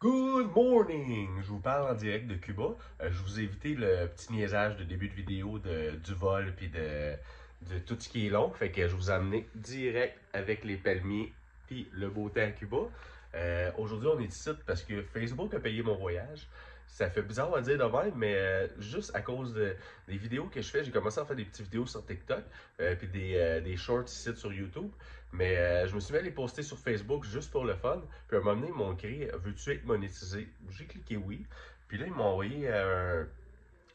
Good morning! Je vous parle en direct de Cuba. Je vous ai évité le petit niaisage de début de vidéo du vol puis de tout ce qui est long. Fait que je vous ai amené direct avec les palmiers puis le beau temps à Cuba. Aujourd'hui, on est ici parce que Facebook a payé mon voyage. Ça fait bizarre à dire de même, mais juste à cause des vidéos que je fais, j'ai commencé à faire des petites vidéos sur TikTok puis des shorts ici sur YouTube. Mais je me suis mis à les poster sur Facebook juste pour le fun. Puis à un moment donné, ils m'ont écrit veux-tu être monétisé? J'ai cliqué oui. Puis là, ils m'ont envoyé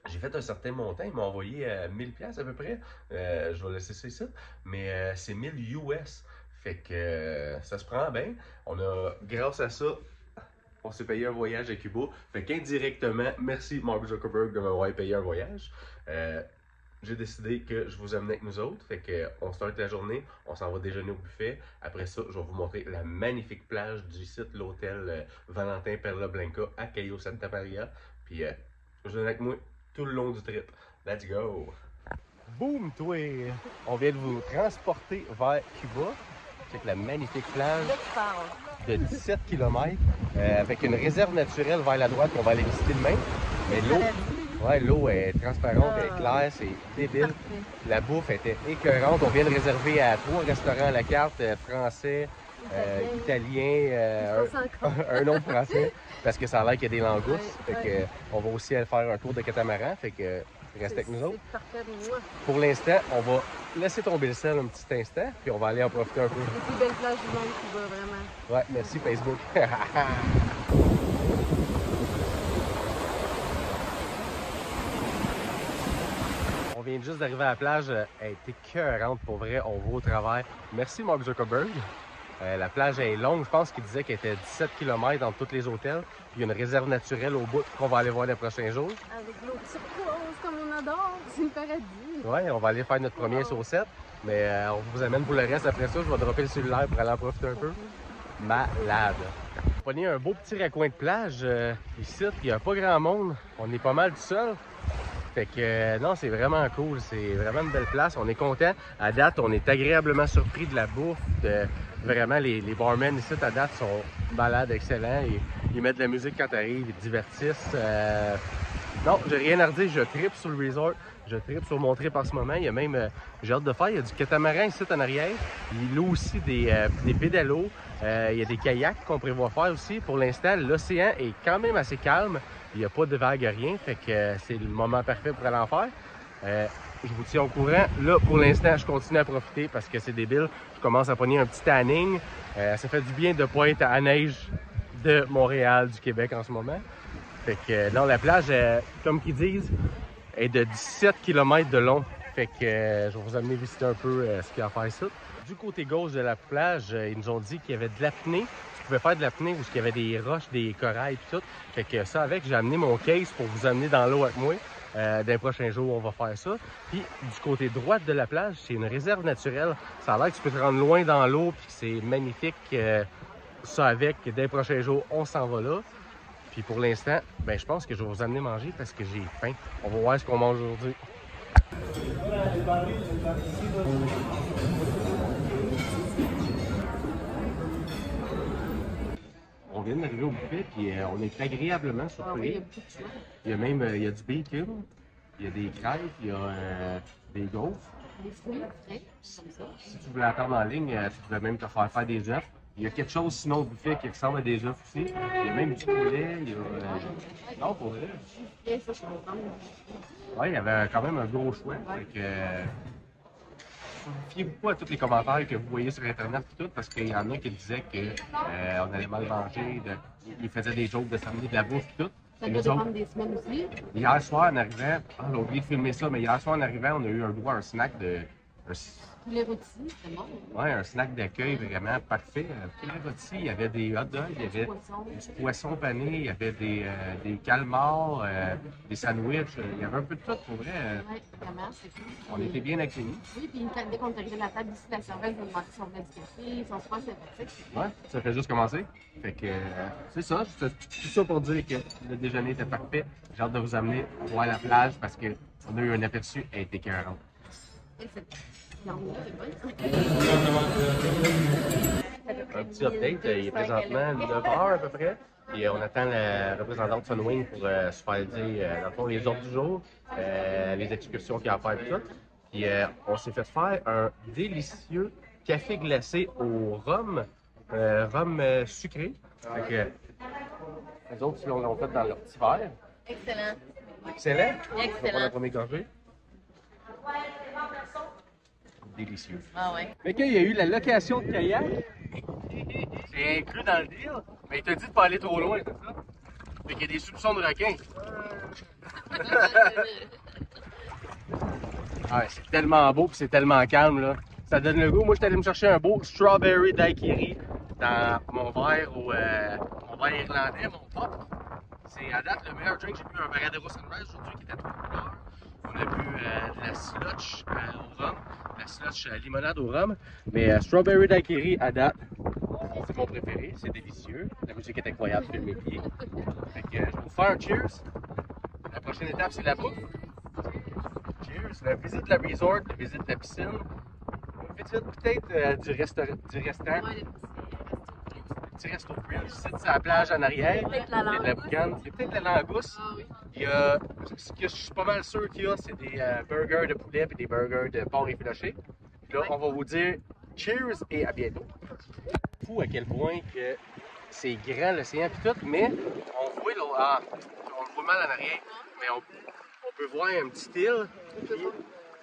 j'ai fait un certain montant, ils m'ont envoyé 1000$ à peu près. Je vais laisser ça ici. Mais c'est 1000 US. Fait que ça se prend bien. Grâce à ça, on s'est payé un voyage à Cuba. Fait qu'indirectement, merci Mark Zuckerberg de m'avoir payé un voyage. J'ai décidé que je vous amenais avec nous autres. Fait qu'on start la journée, on s'en va déjeuner au buffet. Après ça, je vais vous montrer la magnifique plage du site, l'hôtel Valentin Perla Blanca à Cayo Santa Maria. Puis je vous avec moi tout le long du trip. Let's go! Boum, toi! On vient de vous transporter vers Cuba. Check la magnifique plage de 17 km avec une réserve naturelle vers la droite qu'on va aller visiter demain. Mais l'eau est transparente, elle est claire, c'est débile. La bouffe était écœurante. On vient de réserver à 3 restaurants à la carte, français, italien, un nom français, parce que ça a l'air qu'il y a des langoustes. Fait que, on va aussi aller faire un tour de catamaran. Fait que restez avec nous autres. Pour l'instant, on va laisser tomber le sel un petit instant, puis on va aller en profiter un peu. Les plus belles plages du monde, Cuba, vraiment. Ouais, merci Facebook. On vient juste d'arriver à la plage, elle est écœurante pour vrai, on va au travers. Merci Mark Zuckerberg. La plage est longue, je pense qu'il disait qu'elle était 17 km dans tous les hôtels. Puis il y a une réserve naturelle au bout qu'on va aller voir les prochains jours. Avec l'eau turquoise comme on adore, c'est le paradis. Ouais, on va aller faire notre première saucette, mais on vous amène pour le reste après ça. Je vais dropper le cellulaire pour aller en profiter un peu. Malade! On a pris un beau petit raccoin de plage ici, il n'y a pas grand monde, on est pas mal tout seul. Fait que non, c'est vraiment cool, c'est vraiment une belle place, on est content. À date, on est agréablement surpris de la bouffe, vraiment les barmen ici à date sont malades, excellents. Ils mettent de la musique quand t'arrives, ils te divertissent. Non, j'ai rien à redire, je tripe sur le resort, je tripe sur mon trip en ce moment. Il y a même, j'ai hâte de faire, il y a du catamaran ici en arrière. Il loue aussi des pédalos, il y a des kayaks qu'on prévoit faire aussi. Pour l'instant, l'océan est quand même assez calme. Il n'y a pas de vagues, rien, fait que c'est le moment parfait pour aller en faire. Je vous tiens au courant. Là, pour l'instant, je continue à profiter parce que c'est débile. Je commence à pogner un petit tanning. Ça fait du bien de ne pas être à neige de Montréal, du Québec en ce moment. Fait que non, la plage, comme qu'ils disent, est de 17 km de long. Fait que je vais vous amener visiter un peu ce qu'il y a à faire ici. Du côté gauche de la plage, ils nous ont dit qu'il y avait de l'apnée. Tu pouvais faire de l'apnée où il y avait des roches, des corails et tout. Fait que ça avec, j'ai amené mon case pour vous amener dans l'eau avec moi. Dans les prochains jours, on va faire ça. Puis du côté droit de la plage, c'est une réserve naturelle. Ça a l'air que tu peux te rendre loin dans l'eau puis c'est magnifique. Ça avec, dans les prochains jours, on s'en va là. Puis pour l'instant, ben, je pense que je vais vous amener manger parce que j'ai faim. On va voir ce qu'on mange aujourd'hui. On vient d'arriver au buffet puis on est agréablement surpris. Il y a même il y a du bacon, il y a des crêpes, il y a des gaufres. Des fruits frais, comme ça. Si tu voulais attendre en ligne, tu pouvais même te faire des œufs. Il y a quelque chose sinon au buffet qui ressemble à des œufs aussi. Il y a même du poulet, il y a... Non, pour vrai. Et ça, je comprends. Ouais, il y avait quand même un gros choix. Fait que... Fiez-vous pas à tous les commentaires que vous voyez sur Internet et tout, parce qu'il y en a qui disaient qu'on allait mal manger, ils faisaient des jokes de s'amener de la bouffe et tout. Ça doit dépendre des semaines aussi. Hier soir en arrivant, j'ai oublié de filmer ça, mais hier soir en arrivant, on a eu un droit à un snack de... Poulet rôti, c'est bon. Ouais, un snack d'accueil vraiment parfait. Poulet rôti, il y avait des hot dogs, il y avait du poisson pané, il y avait des calmars, des sandwichs, il y avait un peu de tout pour vrai. Oui, vraiment, c'est cool. On était bien accueillis. Oui, puis dès qu'on est arrivé à la table ici, la serveuse nous demandait si on voulait du café, ils sont super sympathiques. Ouais, ça fait juste commencer. Fait que c'est ça, c'est tout ça pour dire que le déjeuner était parfait. J'ai hâte de vous amener voir la plage parce qu'on a eu un aperçu, elle était écœurante. Un petit update, il est présentement 9h à peu près. Puis on attend la représentante de Sunwing pour se faire dire, dans le fond, les ordres du jour, les excursions qu'il y a à faire et tout. Puis on s'est fait faire un délicieux café glacé au rhum, rhum sucré. Fait que les autres, ils l'ont fait dans leur petit verre. Excellent. Excellent. On va prendre la Excellent. première gorgée. Délicieux. Ah ouais. Fait qu'il y a eu la location de kayak. C'est inclus dans le deal, mais il t'a dit de pas aller trop loin, c'est ça? Fait qu'il y a des soupçons de requins. Ouais, c'est tellement beau puis c'est tellement calme là. Ça donne le goût. Moi, j'étais allé me chercher un beau strawberry daiquiri dans mon verre irlandais, mon pop. C'est à date le meilleur drink. J'ai bu un Varadero Sunrise aujourd'hui qui était trop couleur. On a bu de la slotch au rhum, la slotch limonade au rhum. Mais strawberry daiquiri à date, c'est mon préféré. C'est délicieux. La musique est incroyable sur mes pieds. Fait que je vais vous faire un cheers. La prochaine étape, c'est la bouffe. Cheers. La visite de la resort, la visite de la piscine. Une visite peut-être du restaurant. Ouais, Le petit resto grill ici, c'est la plage en arrière. Il y a de la boucane. Il y a peut-être de la langouste. Ah oui. Il y a, ce que je suis pas mal sûr qu'il y a, c'est des burgers de poulet et des burgers de porc effiloché. Puis là, on va vous dire cheers et à bientôt. Fou à quel point que c'est grand l'océan puis tout, mais on voit là, on le voit mal en arrière, mais on peut voir un petit île.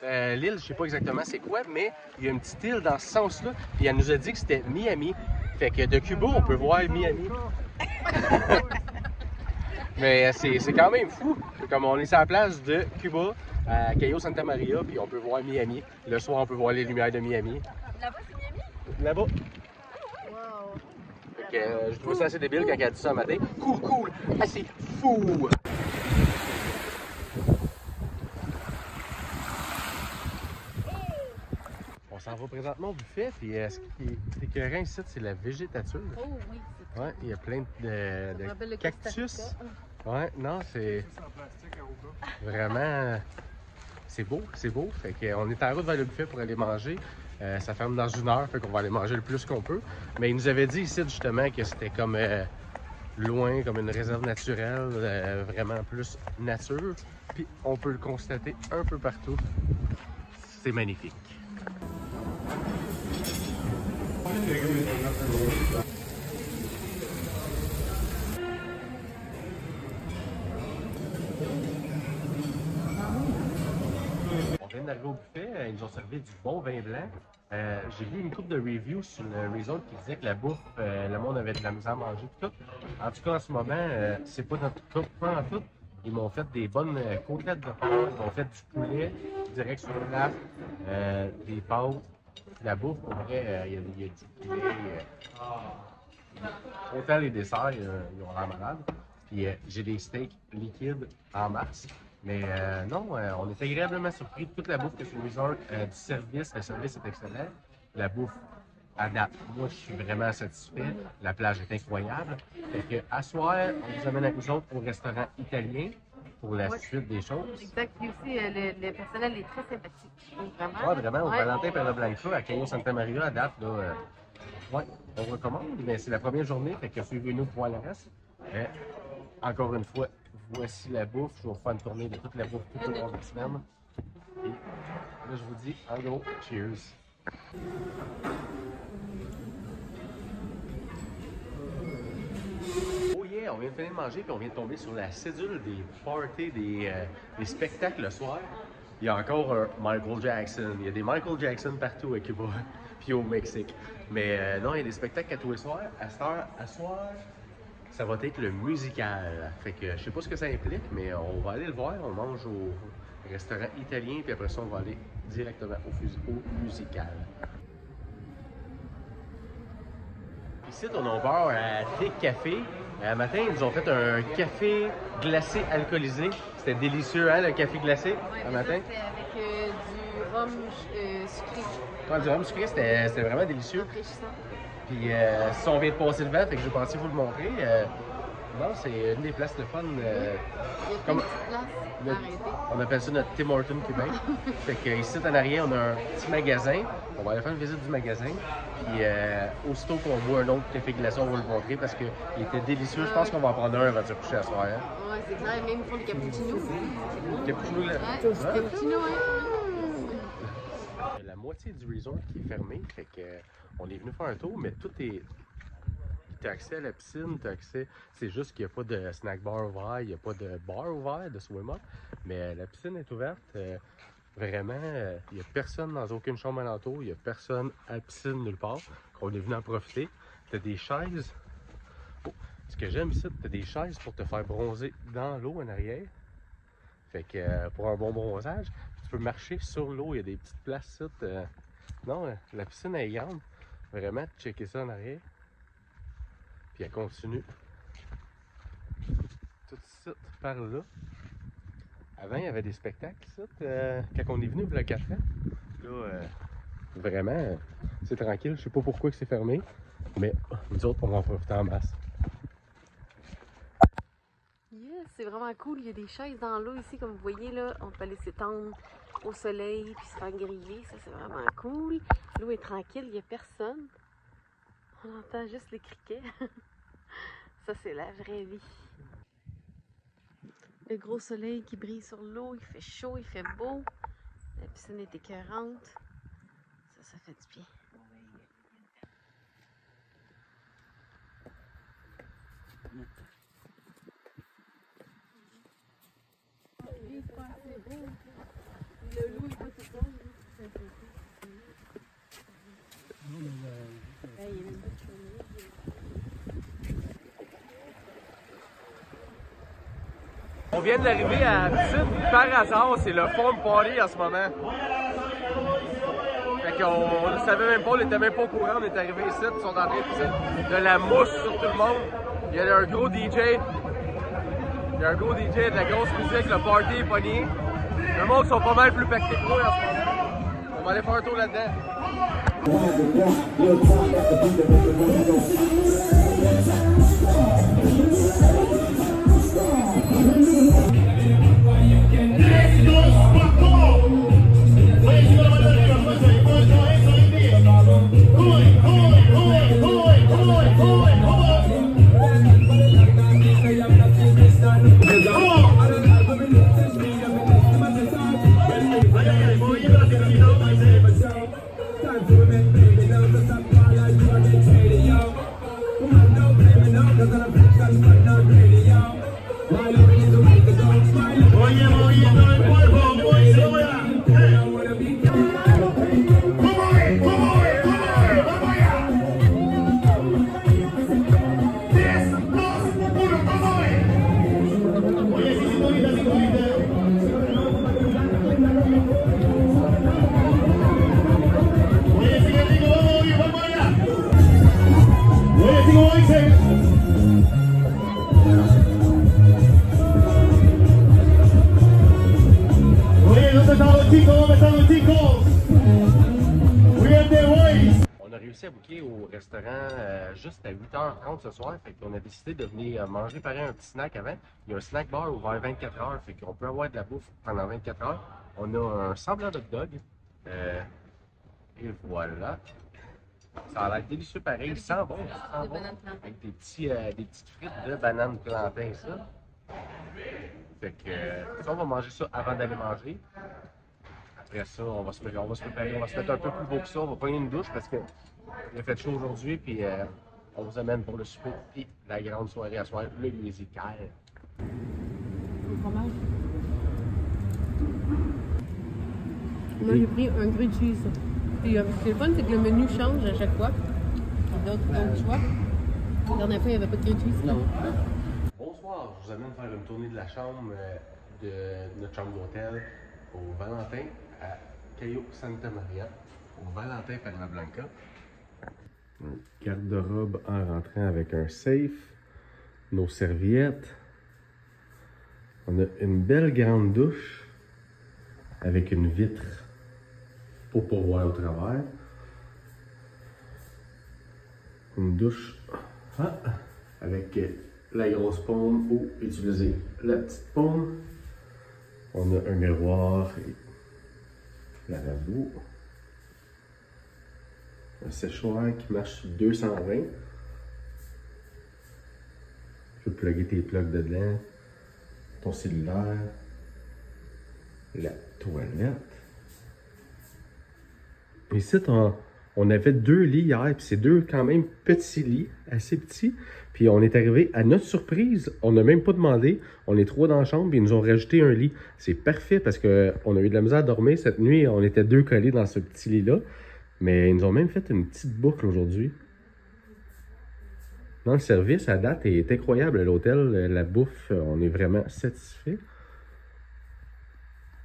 L'île, je sais pas exactement c'est quoi, mais il y a une petite île dans ce sens-là. Puis elle nous a dit que c'était Miami. Fait que de Cuba, on peut voir Miami. Mais c'est quand même fou. C'est comme on est sur la place de Cuba, à Cayo Santa Maria, puis on peut voir Miami. Le soir, on peut voir les lumières de Miami. Là-bas, c'est Miami? Là-bas. Wow. Fait que je trouve ça assez débile quand elle a dit ça un matin. Cool, assez fou. On s'en va présentement au buffet, puis ce qui est écœurant ici, c'est la végétature. Oh oui, c'est Ouais, il y a plein Je me rappelle de le cactus. Costa Ouais, non, c'est vraiment... C'est beau, c'est beau. Fait qu'on est en route vers le buffet pour aller manger. Ça ferme dans 1 heure, fait qu'on va aller manger le plus qu'on peut. Mais il nous avait dit ici, justement, que c'était comme loin, comme une réserve naturelle, vraiment plus nature. Puis on peut le constater un peu partout. C'est magnifique. On vient d'arriver au buffet, ils nous ont servi du bon vin blanc. J'ai vu une couple de reviews sur le resort qui disait que la bouffe, le monde avait de la misère à manger tout. En tout cas, en ce moment, c'est pas notre cas, pas en tout. Ils m'ont fait des bonnes côtelettes de porc, ils m'ont fait du poulet direct sur le plate, des pâtes, la bouffe, pour vrai, il y a du poulet. Autant les desserts, ils ont l'air malades. Puis j'ai des steaks liquides en masse. Mais non, on est agréablement surpris de toute la bouffe que sur le resort, du service. Le service est excellent. La bouffe à date, moi je suis vraiment satisfait. La plage est incroyable. Fait que à soir, on vous amène avec nous autres au restaurant italien pour la suite des choses. Exact. Puis aussi, le personnel est très sympathique. Donc, vraiment. Ouais, vraiment, au Ouais. Valentin Perla Blanca à Cayo Santa Maria à date, là, ouais, on recommande, mais c'est la première journée, fait que suivez-nous pour voir le reste. Encore une fois, voici la bouffe. Je vais vous faire une tournée de toute la bouffe tout au long de la semaine. Et là, je vous dis, en gros, cheers! Oh yeah, on vient de finir de manger puis on vient de tomber sur la cédule des parties, des spectacles le soir. Il y a encore un Michael Jackson. Il y a des Michael Jackson partout à Cuba puis au Mexique. Mais non, il y a des spectacles à tous les soirs. À soir, ça va être le musical. Fait que je sais pas ce que ça implique, mais on va aller le voir. On mange au restaurant italien puis après ça, on va aller directement au musical. Ici, on a un bar à Thick Café. Un matin, ils nous ont fait un café glacé alcoolisé. C'était délicieux, hein, le café glacé, Ouais, un matin. C'était avec du rhum sucré. Quand du rhum sucré, c'était vraiment délicieux. Rafraîchissant. Puis, si on vient de passer le vent, fait que je vais penser vous le montrer. Non, c'est une des places de fun. Il y a comme- une petite place à arrêter. On appelle ça notre Tim Hortons Québec. Fait que ici en arrière, on a un petit magasin. On va aller faire une visite du magasin. Puis aussitôt qu'on voit un autre café glacé, on va le montrer parce qu'il était délicieux. Je pense qu'on va en prendre un avant de se coucher à soir. Hein? Ouais, c'est clair. Même ils font des cappuccinos. Cappuccino, là. Ouais, cappuccino, hein. La moitié du resort qui est fermé. Fait que on est venu faire un tour, mais tout est. Tu as accès à la piscine, tu as accès. C'est juste qu'il n'y a pas de snack bar ouvert, il n'y a pas de bar ouvert, de swim-up. Mais la piscine est ouverte. Vraiment, il n'y a personne dans aucune chambre alentour. Il n'y a personne à la piscine nulle part. On est venu en profiter. Tu as des chaises. Oh, ce que j'aime ici, tu as des chaises pour te faire bronzer dans l'eau en arrière. Fait que pour un bon bronzage, tu peux marcher sur l'eau. Il y a des petites places ici. Non, la piscine est grande. Vraiment, checker ça en arrière. Puis elle continue tout de suite par là. Avant, il y avait des spectacles ici, quand on est venu il y a 4 ans. Là, vraiment, c'est tranquille. Je sais pas pourquoi c'est fermé, mais nous autres, on va en profiter en masse. Yes, c'est vraiment cool. Il y a des chaises dans l'eau ici, comme vous voyez là. On peut aller s'étendre au soleil puis se faire griller. Ça, c'est vraiment cool. L'eau est tranquille, il n'y a personne. On entend juste les criquets. Ça, c'est la vraie vie. Le gros soleil qui brille sur l'eau, il fait chaud, il fait beau. La piscine est écœurante. Ça fait du bien. On vient d'arriver à la piscine par hasard, c'est le foam party en ce moment. Fait qu'on ne savait même pas, on n'était même pas au courant, on est arrivé ici, ils sont en train de la mousse sur tout le monde. Il y a un gros DJ. Il y a un gros DJ, de la grosse musique, le party est pogné. Le monde sont pas mal plus pactés que nous en ce moment. On va aller faire un tour là-dedans. On a réussi à booker au restaurant juste à 8h30 ce soir. Fait qu'on a décidé de venir manger pareil un petit snack avant. Il y a un snack bar ouvert 24 heures. Fait qu'on peut avoir de la bouffe pendant 24 heures. On a un semblant de hot dog. Et voilà. Ça a l'air délicieux pareil. Il sent bon. Ça sent bon. Avec des petites frites de bananes plantains, ça. Fait que ça, on va manger ça avant d'aller manger. Après ça, on va se préparer, on va se mettre un peu plus beau que ça. On va prendre une douche parce qu'il a fait chaud aujourd'hui. Puis on vous amène pour le souper et la grande soirée à soir, le musical. Fromage. Moi, j'ai pris un grilled cheese. Puis, ce qui est le fun, c'est que le menu change à chaque fois. Il y a d'autres choix. La dernière fois, il n'y avait pas de grilled cheese. Non. Bonsoir, je vous amène faire une tournée de la chambre de notre chambre d'hôtel au Valentin à Cayo Santa Maria, au Valentin Palma Blanca. Un garde-robe en rentrant avec un safe, nos serviettes. On a une belle grande douche avec une vitre pour pouvoir au travers. Une douche avec la grosse paume ou utiliser la petite paume. On a un miroir et lavabo. Un séchoir qui marche sur 220. Tu peux plugger tes plugs dedans. Ton cellulaire. La toilette. Ici, on avait 2 lits hier, puis c'est 2 quand même petits lits, assez petits. Puis on est arrivé, à notre surprise, on n'a même pas demandé, on est 3 dans la chambre, puis ils nous ont rajouté un lit. C'est parfait parce qu'on a eu de la misère à dormir cette nuit, on était 2 collés dans ce petit lit-là. Mais ils nous ont même fait une petite boucle aujourd'hui. Non, le service à date est incroyable à l'hôtel, la bouffe, on est vraiment satisfait.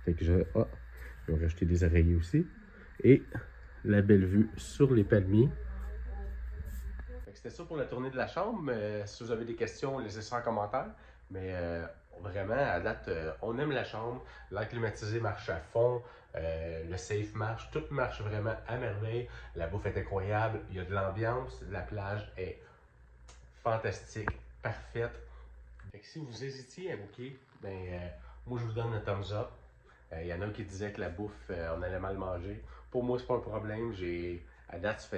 Fait que ils ont rajouté des oreillers aussi. Et la belle vue sur les palmiers. C'était ça pour la tournée de la chambre. Si vous avez des questions, laissez ça en commentaire. Mais vraiment, à date, on aime la chambre. L'air climatisé marche à fond. Le safe marche. Tout marche vraiment à merveille. La bouffe est incroyable. Il y a de l'ambiance. La plage est fantastique, parfaite. Fait que si vous hésitiez à booker, moi je vous donne un thumbs up. Il y en a qui disaient que la bouffe, on allait mal manger. Pour moi, c'est pas un problème. À date,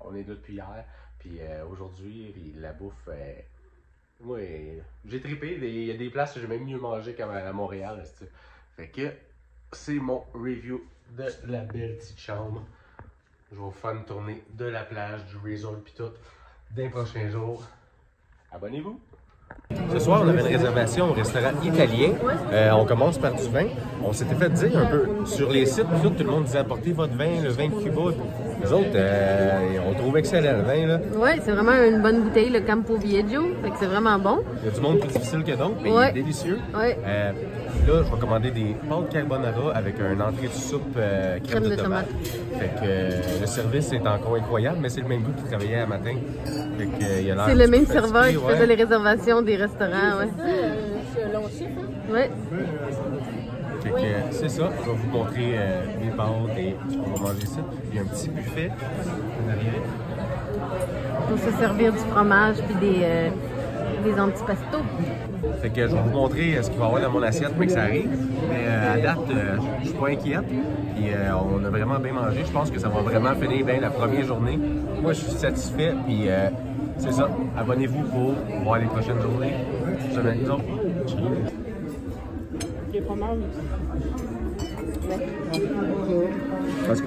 on est là depuis hier. Puis aujourd'hui, la bouffe, moi, j'ai trippé. Il y a des places que j'ai même mieux mangé qu'à Montréal. Fait que c'est mon review de la belle petite chambre. Je vais vous faire une tournée de la plage, du resort puis tout, dans les prochains jours. Abonnez-vous! Ce soir, on avait une réservation au restaurant italien. On commence par du vin. On s'était fait dire un peu sur les sites, tout le monde disait apportez votre vin, le vin de Cuba. Les autres, on trouve excellent le vin. Oui, c'est vraiment une bonne bouteille, le Campo Viejo. Fait que c'est vraiment bon. Il y a du monde plus difficile que d'autres, mais il est délicieux. Ouais. Là, je vais commander des pâtes carbonara avec un entrée de soupe crème de tomate. Fait que le service est encore incroyable, mais c'est le même goût qui travaillait à matin. Fait que, c'est le même serveur qui faisait les réservations des restaurants. C'est un long chiffre, hein? Oui. Fait que c'est ça, je vais vous montrer mes pâtes et on va manger ça. Il y a un petit buffet en arrière. Pour se servir du fromage puis des antipastos. Fait que je vais vous montrer ce qu'il va y avoir dans mon assiette, mais que ça arrive. Mais à date, je suis pas inquiète. Puis on a vraiment bien mangé. Je pense que ça va vraiment finir bien la première journée. Moi, je suis satisfait. Puis c'est ça. Abonnez-vous pour voir les prochaines journées. Je mets les autres. Les fromages. Parce que...